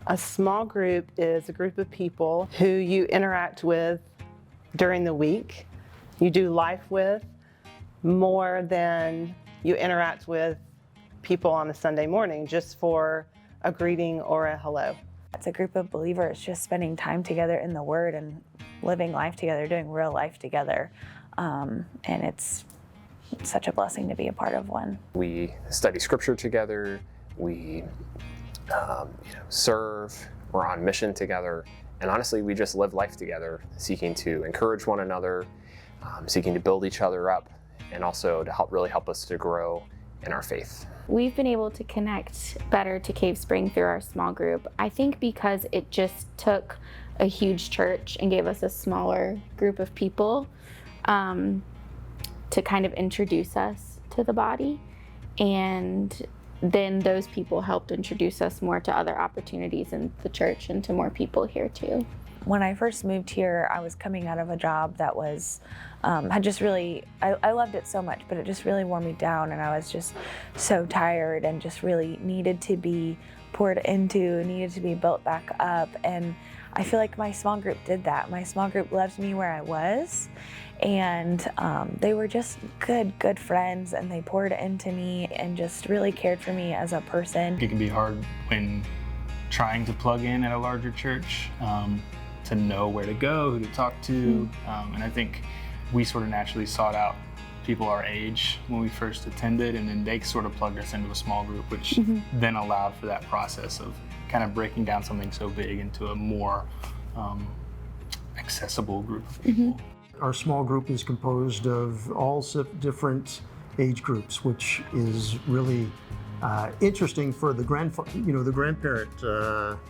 A small group is a group of people who you interact with during the week, you do life with, more than you interact with people on a Sunday morning just for a greeting or a hello. It's a group of believers just spending time together in the Word and living life together, doing real life together. And it's such a blessing to be a part of one. We study Scripture together, we serve, we're on mission together, and honestly, we just live life together, seeking to encourage one another, seeking to build each other up, and also to really help us to grow in our faith. We've been able to connect better to Cave Spring through our small group. I think because it just took a huge church and gave us a smaller group of people to kind of introduce us to the body, and then those people helped introduce us more to other opportunities in the church and to more people here too. When I first moved here, I was coming out of a job that was, had just really, I loved it so much, but it just really wore me down, and I was just so tired and just really needed to be poured into, needed to be built back up. And I feel like my small group did that. My small group loved me where I was, and they were just good friends, and they poured into me and just really cared for me as a person. It can be hard when trying to plug in at a larger church, to know where to go, who to talk to, and I think we sort of naturally sought out people our age when we first attended, and then they sort of plugged us into a small group, which then allowed for that process of kind of breaking down something so big into a more accessible group of people. Our small group is composed of all different age groups, which is really interesting for the grandparent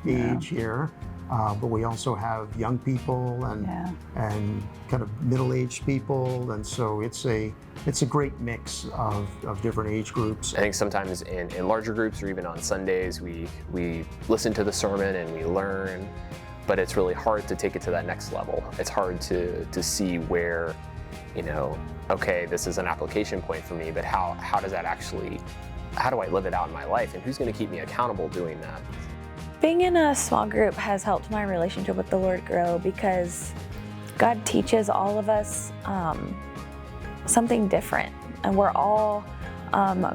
age here. But we also have young people and kind of middle-aged people, and so it's a great mix of different age groups. I think sometimes in larger groups or even on Sundays, we listen to the sermon and we learn, but it's really hard to take it to that next level. It's hard to see where, okay, this is an application point for me, but how does that actually, how do I live it out in my life, and who's going to keep me accountable doing that? Being in a small group has helped my relationship with the Lord grow, because God teaches all of us something different, and we're all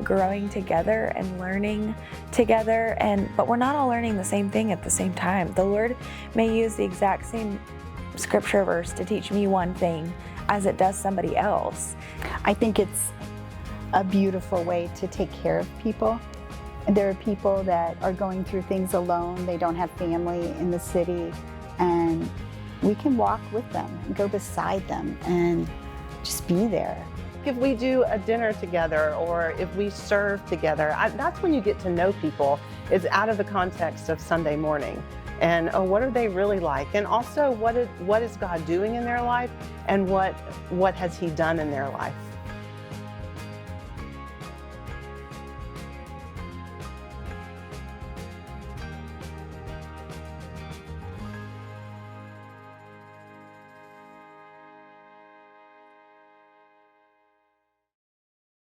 growing together and learning together, but we're not all learning the same thing at the same time. The Lord may use the exact same scripture verse to teach me one thing as it does somebody else. I think it's a beautiful way to take care of people. There are people that are going through things alone. They don't have family in the city, and we can walk with them and go beside them and just be there. If we do a dinner together or if we serve together, that's when you get to know people. It's out of the context of Sunday morning. And what are they really like? And also, what is God doing in their life, and what has He done in their life?